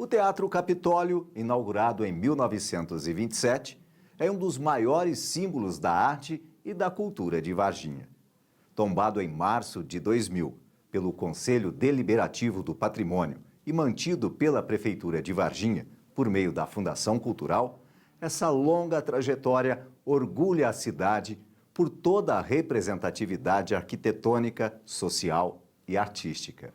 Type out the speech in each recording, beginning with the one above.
O Teatro Capitólio, inaugurado em 1927, é um dos maiores símbolos da arte e da cultura de Varginha. Tombado em março de 2000 pelo Conselho Deliberativo do Patrimônio e mantido pela Prefeitura de Varginha por meio da Fundação Cultural, essa longa trajetória orgulha a cidade por toda a representatividade arquitetônica, social e artística.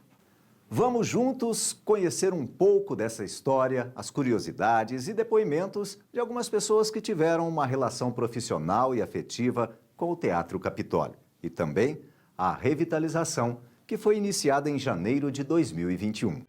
Vamos juntos conhecer um pouco dessa história, as curiosidades e depoimentos de algumas pessoas que tiveram uma relação profissional e afetiva com o Teatro Capitólio e também a revitalização que foi iniciada em janeiro de 2021.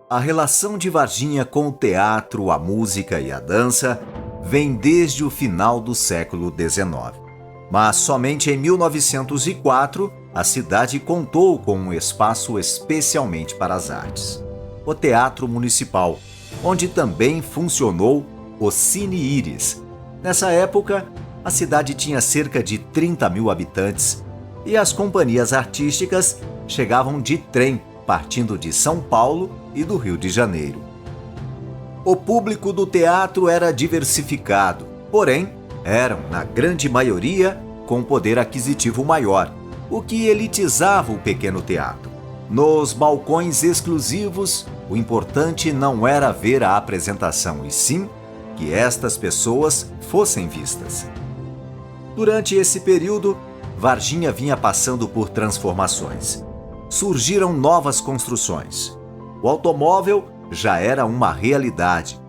A relação de Varginha com o teatro, a música e a dança vem desde o final do século XIX. Mas somente em 1904 a cidade contou com um espaço especialmente para as artes. O Teatro Municipal, onde também funcionou o Cine Íris. Nessa época, a cidade tinha cerca de 30 mil habitantes e as companhias artísticas chegavam de trem, partindo de São Paulo e do Rio de Janeiro. O público do teatro era diversificado, porém, eram, na grande maioria, com poder aquisitivo maior, o que elitizava o pequeno teatro. Nos balcões exclusivos, o importante não era ver a apresentação, e sim que estas pessoas fossem vistas. Durante esse período, Varginha vinha passando por transformações. Surgiram novas construções. O automóvel já era uma realidade.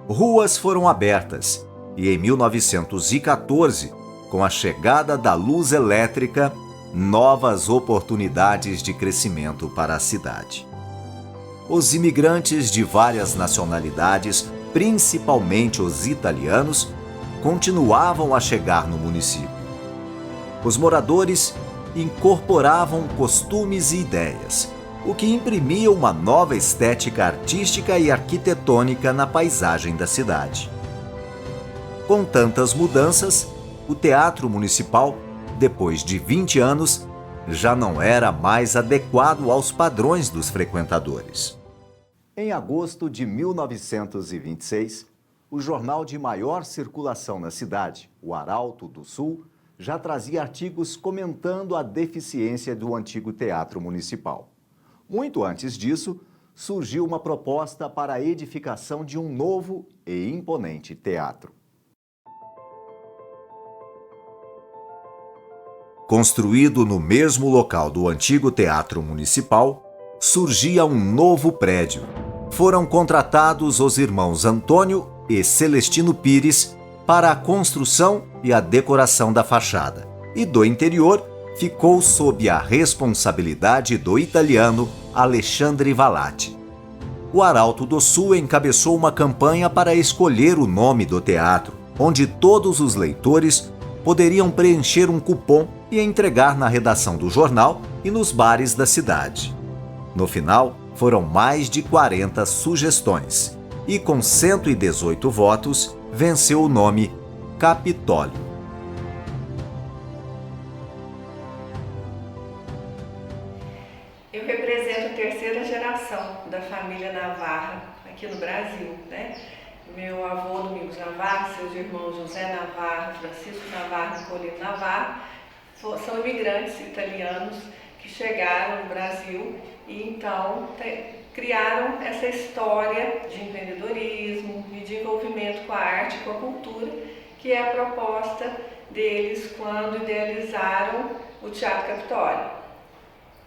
Ruas foram abertas e em 1914, com a chegada da luz elétrica, novas oportunidades de crescimento para a cidade. Os imigrantes de várias nacionalidades, principalmente os italianos, continuavam a chegar no município. Os moradores incorporavam costumes e ideias, o que imprimia uma nova estética artística e arquitetônica na paisagem da cidade. Com tantas mudanças, o Teatro Municipal, depois de 20 anos, já não era mais adequado aos padrões dos frequentadores. Em agosto de 1926, o jornal de maior circulação na cidade, o Arauto do Sul, já trazia artigos comentando a deficiência do antigo Teatro Municipal. Muito antes disso, surgiu uma proposta para a edificação de um novo e imponente teatro. Construído no mesmo local do antigo Teatro Municipal, surgia um novo prédio. Foram contratados os irmãos Antônio e Celestino Pires para a construção e a decoração da fachada, e do interior ficou sob a responsabilidade do italiano Alexandre Valatti. O Arauto do Sul encabeçou uma campanha para escolher o nome do teatro, onde todos os leitores poderiam preencher um cupom e entregar na redação do jornal e nos bares da cidade. No final, foram mais de 40 sugestões, e com 118 votos, venceu o nome Capitólio. Eu represento a terceira geração da família Navarra aqui no Brasil, né? Meu avô Domingos Navarra, seus irmãos José Navarra, Francisco Navarra e Colino Navarra são imigrantes italianos que chegaram no Brasil e então criaram essa história de empreendedorismo e de envolvimento com a arte e com a cultura, que é a proposta deles quando idealizaram o Teatro Capitólio.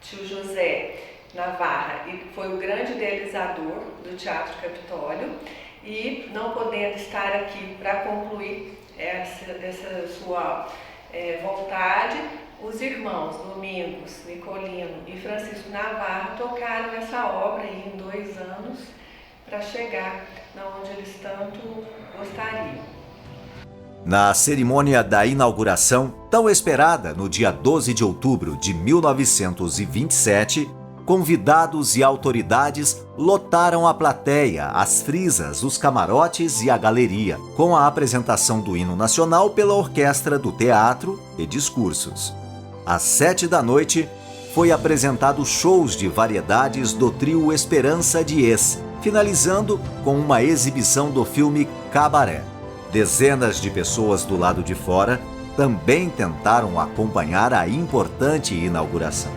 Tio José Navarra foi o grande idealizador do Teatro Capitólio e, não podendo estar aqui para concluir essa sua vontade, os irmãos Domingos, Nicolino e Francisco Navarro tocaram essa obra aí em 2 anos, para chegar na onde eles tanto gostariam. Na cerimônia da inauguração, tão esperada no dia 12 de outubro de 1927, convidados e autoridades lotaram a plateia, as frisas, os camarotes e a galeria, com a apresentação do hino nacional pela orquestra do teatro e discursos. Às 19h, foi apresentado shows de variedades do trio Esperança Diez, finalizando com uma exibição do filme Cabaré. Dezenas de pessoas do lado de fora também tentaram acompanhar a importante inauguração.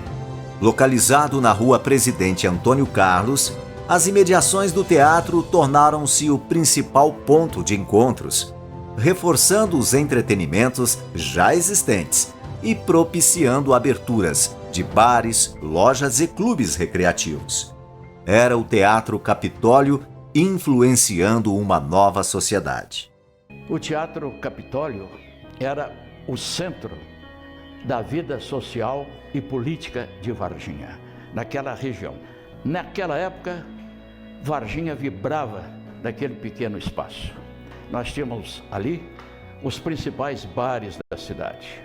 Localizado na rua Presidente Antônio Carlos, as imediações do teatro tornaram-se o principal ponto de encontros, reforçando os entretenimentos já existentes e propiciando aberturas de bares, lojas e clubes recreativos. Era o Teatro Capitólio influenciando uma nova sociedade. O Teatro Capitólio era o centro da vida social e política de Varginha, naquela região. Naquela época, Varginha vibrava daquele pequeno espaço. Nós tínhamos ali os principais bares da cidade.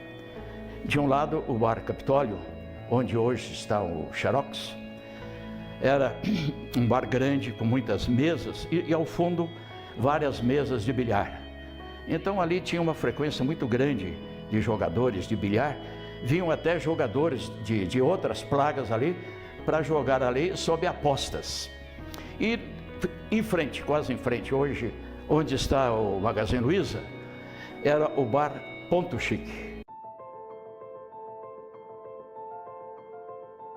De um lado, o Bar Capitólio, onde hoje está o Xerox. Era um bar grande com muitas mesas e ao fundo, várias mesas de bilhar. Então ali tinha uma frequência muito grande de jogadores de bilhar, vinham até jogadores de outras plagas ali para jogar ali sob apostas. E em frente, quase em frente, hoje, onde está o Magazine Luiza, era o bar Ponto Chique.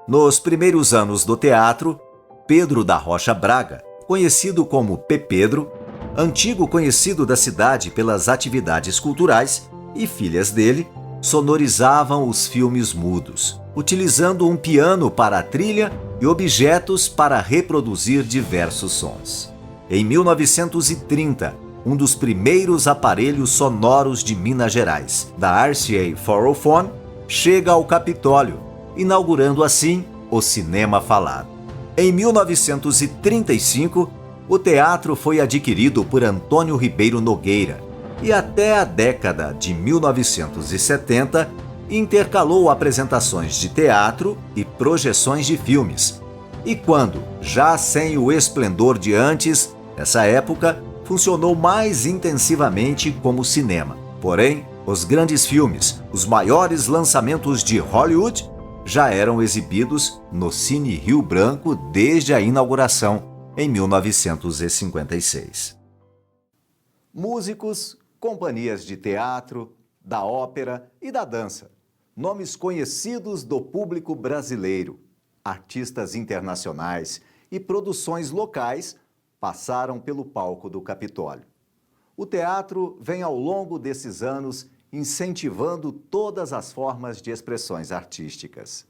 Nos primeiros anos do teatro, Pedro da Rocha Braga, conhecido como Pepedro, antigo conhecido da cidade pelas atividades culturais, e filhas dele, sonorizavam os filmes mudos, utilizando um piano para a trilha e objetos para reproduzir diversos sons. Em 1930, um dos primeiros aparelhos sonoros de Minas Gerais, da RCA Phorophone, chega ao Capitólio, inaugurando assim o cinema falado. Em 1935, o teatro foi adquirido por Antônio Ribeiro Nogueira e até a década de 1970 intercalou apresentações de teatro e projeções de filmes. E quando, já sem o esplendor de antes, nessa época, funcionou mais intensivamente como cinema. Porém, os grandes filmes, os maiores lançamentos de Hollywood, já eram exibidos no Cine Rio Branco desde a inauguração, em 1956. Músicos, companhias de teatro, da ópera e da dança, nomes conhecidos do público brasileiro, artistas internacionais e produções locais passaram pelo palco do Capitólio. O teatro vem ao longo desses anos incentivando todas as formas de expressões artísticas.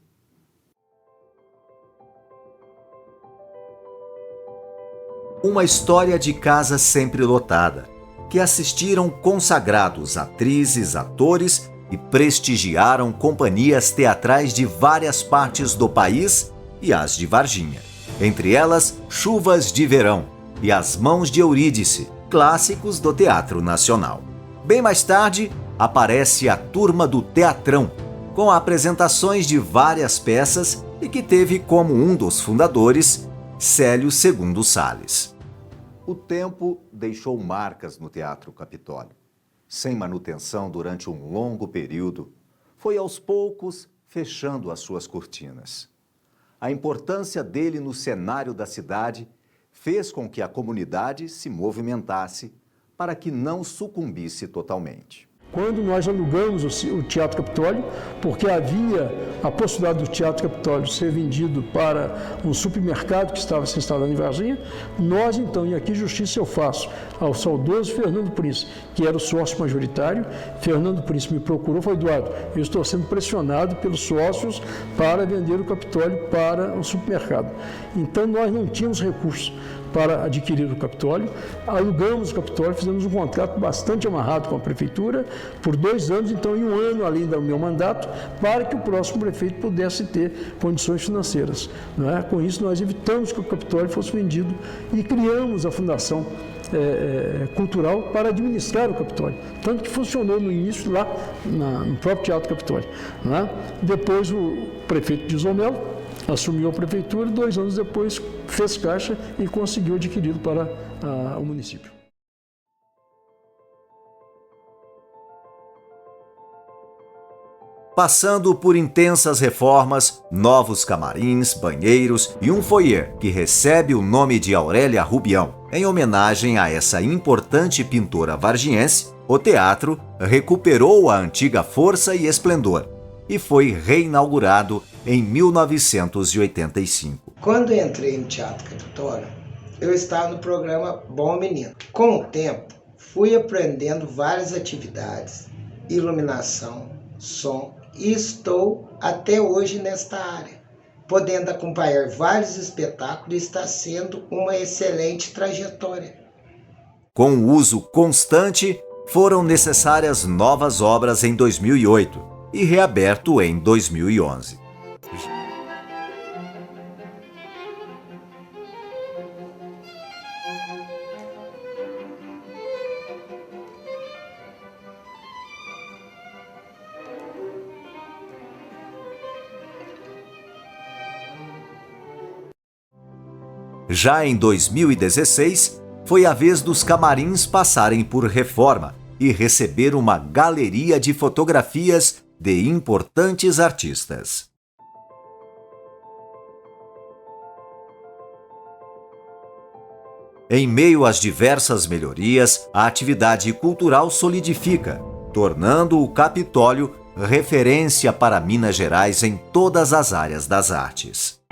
Uma história de casa sempre lotada, que assistiram consagrados atrizes, atores e prestigiaram companhias teatrais de várias partes do país e as de Varginha. Entre elas, Chuvas de Verão e As Mãos de Eurídice, clássicos do Teatro Nacional. Bem mais tarde, aparece a Turma do Teatrão, com apresentações de várias peças e que teve como um dos fundadores Célio II Salles. O tempo deixou marcas no Teatro Capitólio. Sem manutenção durante um longo período, foi aos poucos fechando as suas cortinas. A importância dele no cenário da cidade fez com que a comunidade se movimentasse para que não sucumbisse totalmente. Quando nós alugamos o Teatro Capitólio, porque havia a possibilidade do Teatro Capitólio ser vendido para um supermercado que estava se instalando em Varginha, nós então, e aqui justiça eu faço ao saudoso Fernando Príncipe, que era o sócio majoritário. Fernando Príncipe me procurou e falou: Eduardo, eu estou sendo pressionado pelos sócios para vender o Capitólio para o supermercado. Então nós não tínhamos recursos. para adquirir o Capitólio. Alugamos o Capitólio, fizemos um contrato bastante amarrado com a Prefeitura por 2 anos, então em 1 ano além do meu mandato, para que o próximo prefeito pudesse ter condições financeiras. Não é? Com isso, nós evitamos que o Capitólio fosse vendido e criamos a Fundação Cultural para administrar o Capitólio. Tanto que funcionou no início lá no próprio Teatro Capitólio. Não é? Depois o prefeito Dilson Mello assumiu a prefeitura e 2 anos depois fez caixa e conseguiu adquiri-lo para o município. Passando por intensas reformas, novos camarins, banheiros e um foyer que recebe o nome de Aurélia Rubião. Em homenagem a essa importante pintora varginhense, o teatro recuperou a antiga força e esplendor e foi reinaugurado em 1985. Quando entrei no Teatro Capitólio, eu estava no programa Bom Menino. Com o tempo, fui aprendendo várias atividades, iluminação, som, e estou até hoje nesta área, podendo acompanhar vários espetáculos e está sendo uma excelente trajetória. Com o uso constante, foram necessárias novas obras em 2008 e reaberto em 2011. Já em 2016, foi a vez dos camarins passarem por reforma e receber uma galeria de fotografias de importantes artistas. Em meio às diversas melhorias, a atividade cultural solidifica, tornando o Capitólio referência para Minas Gerais em todas as áreas das artes.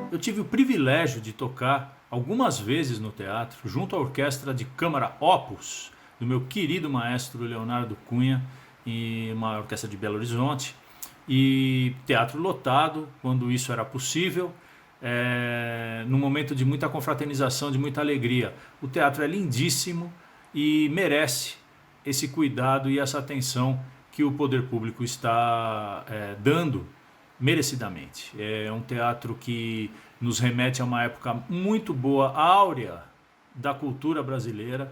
Eu tive o privilégio de tocar algumas vezes no teatro, junto à Orquestra de Câmara Opus, do meu querido maestro Leonardo Cunha, e uma orquestra de Belo Horizonte, e teatro lotado, quando isso era possível, num momento de muita confraternização, de muita alegria. O teatro é lindíssimo e merece esse cuidado e essa atenção que o poder público está dando merecidamente. É um teatro que nos remete a uma época muito boa, áurea da cultura brasileira,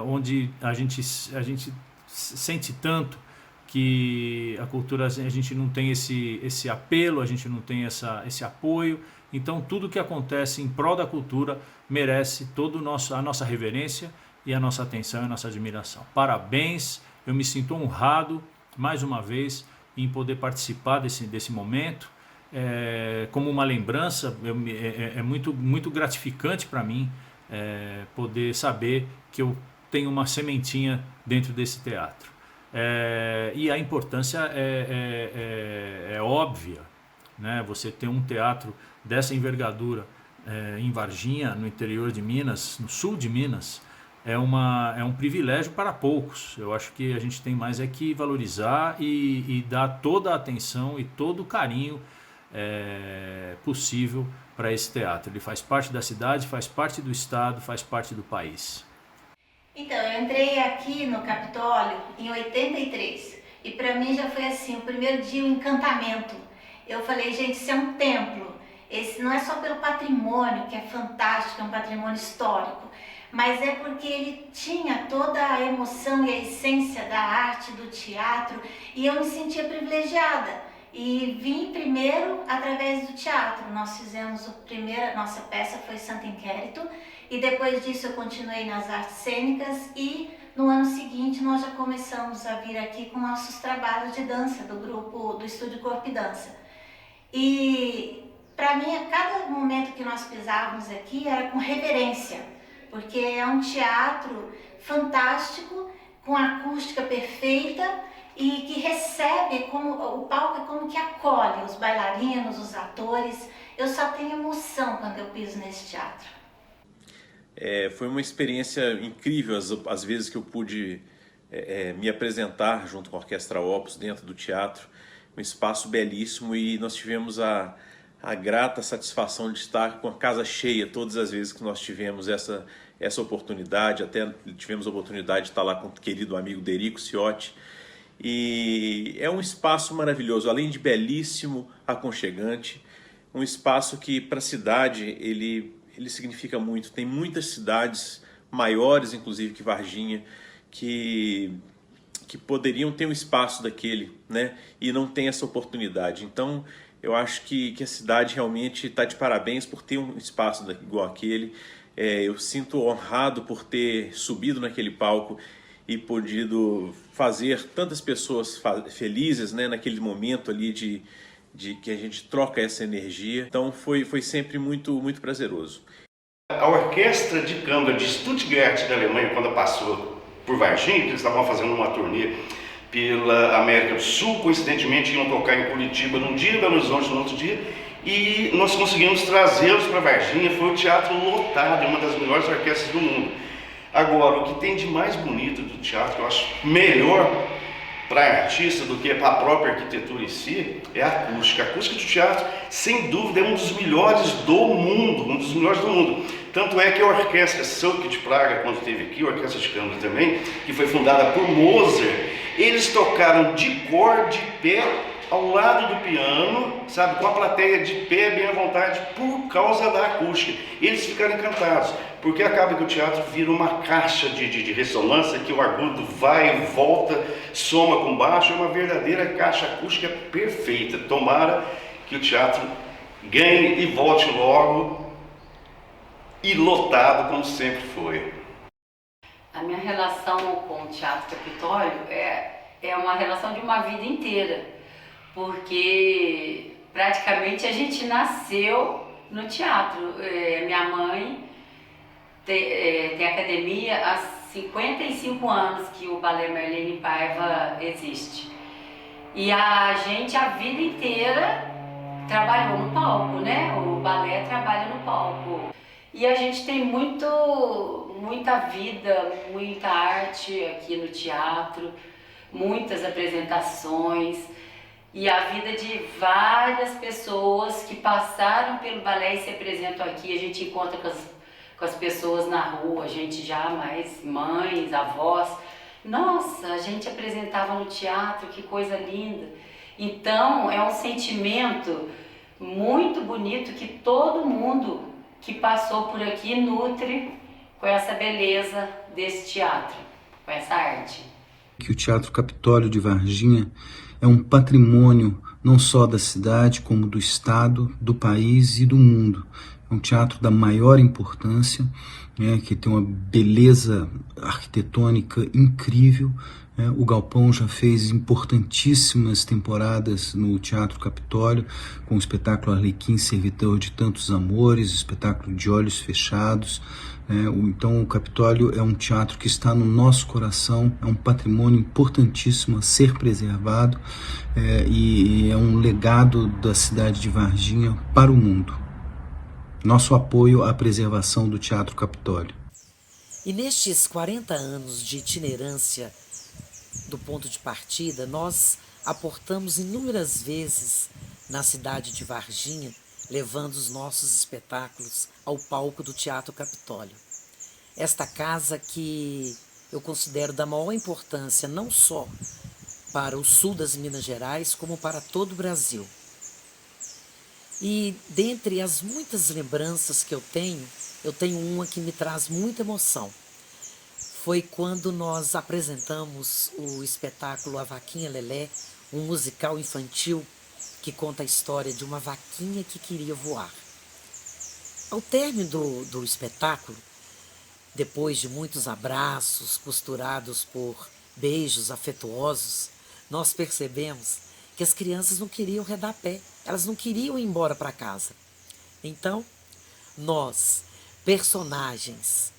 onde a gente sente tanto que a cultura, a gente não tem esse apelo, a gente não tem esse apoio. Então tudo que acontece em prol da cultura merece toda a nossa reverência e a nossa atenção e a nossa admiração. Parabéns, eu me sinto honrado mais uma vez em poder participar desse momento, como uma lembrança. É muito gratificante para mim poder saber que eu tenho uma sementinha dentro desse teatro. E a importância é óbvia, né? Você ter um teatro dessa envergadura em Varginha, no interior de Minas, no sul de Minas, é um privilégio para poucos. Eu acho que a gente tem mais que valorizar e dar toda a atenção e todo o carinho possível para esse teatro. Ele faz parte da cidade, faz parte do estado, faz parte do país. Então, eu entrei aqui no Capitólio em 83 e para mim já foi assim, o primeiro dia um encantamento. Eu falei, gente, isso é um templo. Esse não é só pelo patrimônio, que é fantástico, é um patrimônio histórico, mas é porque ele tinha toda a emoção e a essência da arte, do teatro, e eu me sentia privilegiada. E vim primeiro através do teatro. Nós fizemos nossa peça foi Santo Inquérito, e depois disso eu continuei nas artes cênicas, e no ano seguinte nós já começamos a vir aqui com nossos trabalhos de dança do grupo do Estúdio Corpo e Dança. E para mim, a cada momento que nós pisávamos aqui era com reverência, porque é um teatro fantástico, com acústica perfeita e que recebe, o palco é como que acolhe os bailarinos, os atores. Eu só tenho emoção quando eu piso nesse teatro. Foi uma experiência incrível as vezes que eu pude me apresentar junto com a Orquestra Opus dentro do teatro, um espaço belíssimo, e nós tivemos a grata satisfação de estar com a casa cheia todas as vezes que nós tivemos essa oportunidade. Até tivemos a oportunidade de estar lá com o querido amigo Derico Ciotti, e é um espaço maravilhoso, além de belíssimo, aconchegante, um espaço que para a cidade ele significa muito. Tem muitas cidades maiores, inclusive, que Varginha, que poderiam ter um espaço daquele, né? E não tem essa oportunidade. Então, eu acho que a cidade realmente está de parabéns por ter um espaço igual aquele. Eu sinto honrado por ter subido naquele palco e podido fazer tantas pessoas felizes, né? Naquele momento ali de que a gente troca essa energia. Então, foi sempre muito, muito prazeroso. A Orquestra de Câmara de Stuttgart, da Alemanha, quando passou por Varginha, que eles estavam fazendo uma turnê pela América do Sul, coincidentemente iam tocar em Curitiba num dia, Belo Horizonte no outro dia, e nós conseguimos trazê-los para Varginha. Foi o teatro lotado, uma das melhores orquestras do mundo. Agora, o que tem de mais bonito do teatro, eu acho melhor para artista do que para a própria arquitetura em si, é a acústica. A acústica do teatro, sem dúvida, é um dos melhores do mundo, um dos melhores do mundo. Tanto é que a Orquestra Sölk de Praga, quando esteve aqui, a Orquestra de Câmara também, que foi fundada por Mozart, eles tocaram de cor, de pé, ao lado do piano, sabe, com a plateia de pé, bem à vontade, por causa da acústica. Eles ficaram encantados, porque acaba que o teatro vira uma caixa de ressonância, que o agudo vai e volta, soma com baixo, é uma verdadeira caixa acústica perfeita. Tomara que o teatro ganhe e volte logo, e lotado como sempre foi. A minha relação com o Teatro Capitólio é uma relação de uma vida inteira, porque praticamente a gente nasceu no teatro. Minha mãe tem academia há 55 anos que o Balé Marlene Paiva existe. E a gente a vida inteira trabalhou no palco, né? O balé trabalha no palco. E a gente tem muita vida, muita arte aqui no teatro, muitas apresentações, e a vida de várias pessoas que passaram pelo balé e se apresentam aqui. A gente encontra com as pessoas na rua, a gente já mais mães, avós. Nossa, a gente apresentava no teatro, que coisa linda. Então é um sentimento muito bonito que todo mundo que passou por aqui nutre com essa beleza desse teatro, com essa arte. Que o Teatro Capitólio de Varginha é um patrimônio não só da cidade, como do estado, do país e do mundo. É um teatro da maior importância, né, que tem uma beleza arquitetônica incrível. O Galpão já fez importantíssimas temporadas no Teatro Capitólio, com o espetáculo Arlequim, Servitor de Tantos Amores, o espetáculo De Olhos Fechados. Então o Capitólio é um teatro que está no nosso coração, é um patrimônio importantíssimo a ser preservado, e é um legado da cidade de Varginha para o mundo. Nosso apoio à preservação do Teatro Capitólio. E nestes 40 anos de itinerância do ponto de partida, nós aportamos inúmeras vezes na cidade de Varginha, levando os nossos espetáculos ao palco do Teatro Capitólio. Esta casa que eu considero da maior importância, não só para o sul das Minas Gerais, como para todo o Brasil. E dentre as muitas lembranças que eu tenho uma que me traz muita emoção. Foi quando nós apresentamos o espetáculo A Vaquinha Lelé, um musical infantil que conta a história de uma vaquinha que queria voar. Ao término do espetáculo, depois de muitos abraços costurados por beijos afetuosos, nós percebemos que as crianças não queriam redar pé, elas não queriam ir embora para casa. Então, nós, personagens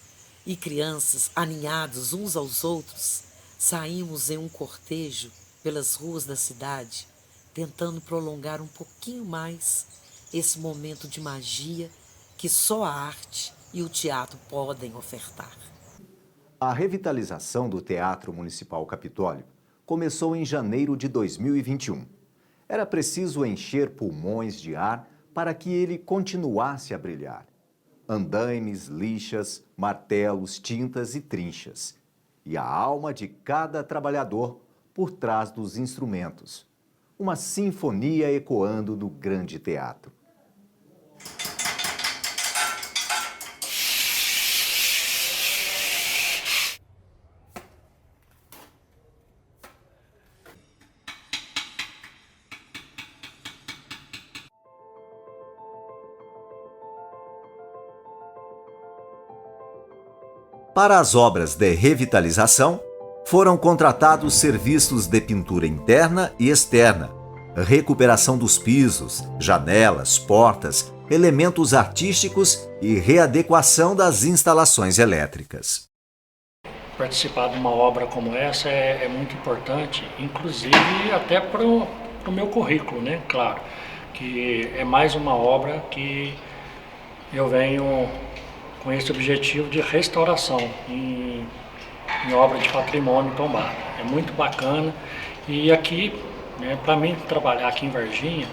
e crianças aninhados uns aos outros, saímos em um cortejo pelas ruas da cidade, tentando prolongar um pouquinho mais esse momento de magia que só a arte e o teatro podem ofertar. A revitalização do Teatro Municipal Capitólio começou em janeiro de 2021. Era preciso encher pulmões de ar para que ele continuasse a brilhar. Andaimes, lixas, martelos, tintas e trinchas. E a alma de cada trabalhador por trás dos instrumentos. Uma sinfonia ecoando no grande teatro. Para as obras de revitalização, foram contratados serviços de pintura interna e externa, recuperação dos pisos, janelas, portas, elementos artísticos e readequação das instalações elétricas. Participar de uma obra como essa é muito importante, inclusive até para o meu currículo, né? Claro, que é mais uma obra que eu venho com esse objetivo de restauração em obra de patrimônio tombado. É muito bacana e aqui, né, para mim trabalhar aqui em Varginha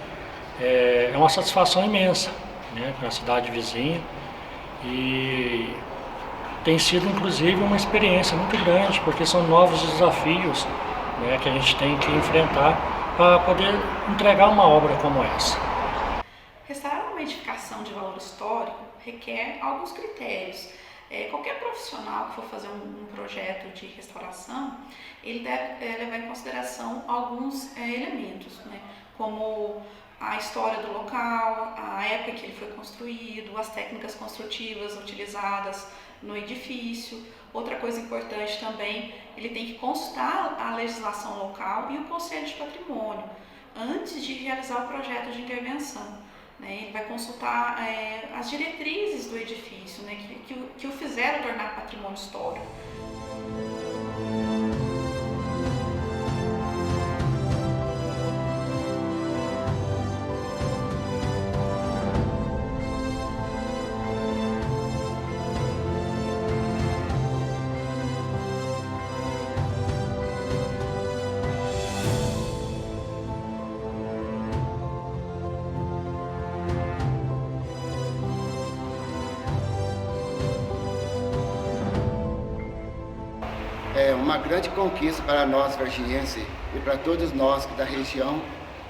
é uma satisfação imensa, né, na cidade vizinha, e tem sido inclusive uma experiência muito grande, porque são novos desafios, né, que a gente tem que enfrentar para poder entregar uma obra como essa. Restaurar uma edificação de valor histórico requer alguns critérios. Qualquer profissional que for fazer um projeto de restauração, ele deve levar em consideração alguns elementos, né? Como a história do local, a época em que ele foi construído, as técnicas construtivas utilizadas no edifício. Outra coisa importante também, ele tem que consultar a legislação local e o Conselho de Patrimônio antes de realizar o projeto de intervenção. Ele vai consultar as diretrizes do edifício, né, que o fizeram tornar patrimônio histórico. É uma grande conquista para nós varginhenses e para todos nós da região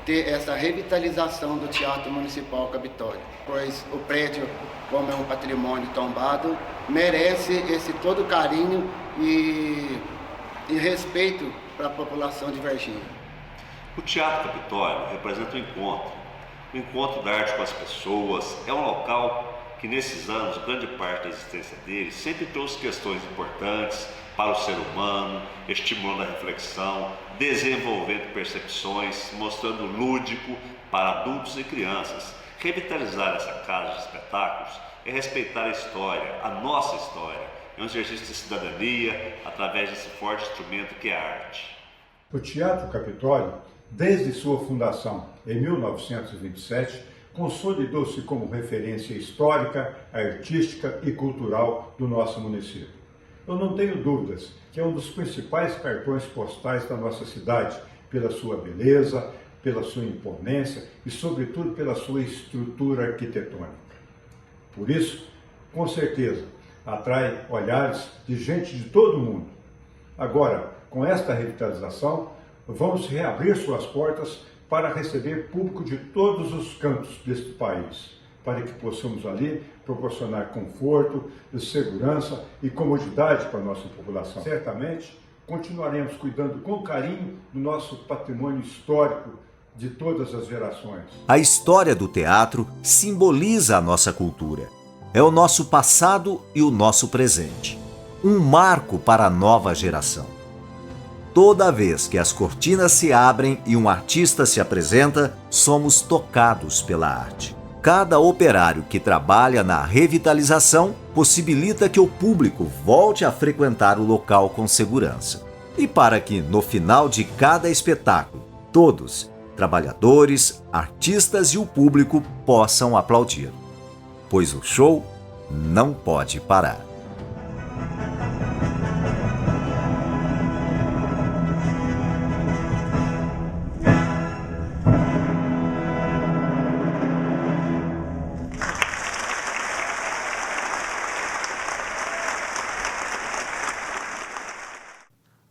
ter essa revitalização do Teatro Municipal Capitólio, pois o prédio, como é um patrimônio tombado, merece esse todo carinho e respeito para a população de Varginha. O Teatro Capitólio representa o encontro da arte com as pessoas. É um local que nesses anos, grande parte da existência dele, sempre trouxe questões importantes para o ser humano, estimulando a reflexão, desenvolvendo percepções, mostrando lúdico para adultos e crianças. Revitalizar essa casa de espetáculos é respeitar a história, a nossa história. É um exercício de cidadania através desse forte instrumento que é a arte. O Teatro Capitólio, desde sua fundação em 1927, consolidou-se como referência histórica, artística e cultural do nosso município. Eu não tenho dúvidas que é um dos principais cartões postais da nossa cidade, pela sua beleza, pela sua imponência e, sobretudo, pela sua estrutura arquitetônica. Por isso, com certeza, atrai olhares de gente de todo o mundo. Agora, com esta revitalização, vamos reabrir suas portas para receber público de todos os cantos deste país, para que possamos ali proporcionar conforto, segurança e comodidade para a nossa população. Certamente, continuaremos cuidando com carinho do nosso patrimônio histórico de todas as gerações. A história do teatro simboliza a nossa cultura. É o nosso passado e o nosso presente. Um marco para a nova geração. Toda vez que as cortinas se abrem e um artista se apresenta, somos tocados pela arte. Cada operário que trabalha na revitalização possibilita que o público volte a frequentar o local com segurança. E para que, no final de cada espetáculo, todos, trabalhadores, artistas e o público, possam aplaudir. Pois o show não pode parar.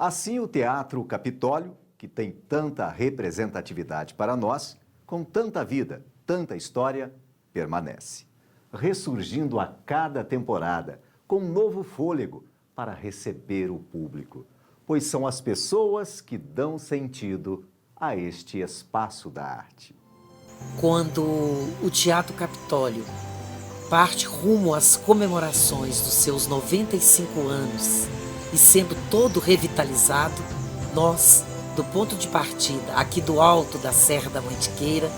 Assim, o Teatro Capitólio, que tem tanta representatividade para nós, com tanta vida, tanta história, permanece, ressurgindo a cada temporada com um novo fôlego para receber o público, pois são as pessoas que dão sentido a este espaço da arte. Quando o Teatro Capitólio parte rumo às comemorações dos seus 95 anos e sendo todo revitalizado, nós, do ponto de partida, aqui do alto da Serra da Mantiqueira,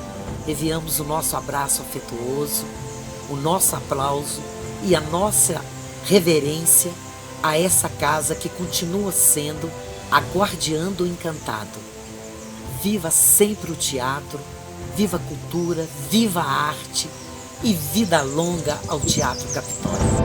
enviamos o nosso abraço afetuoso, o nosso aplauso e a nossa reverência a essa casa que continua sendo a guardiã do encantado. Viva sempre o teatro, viva a cultura, viva a arte e vida longa ao Teatro Capitólio.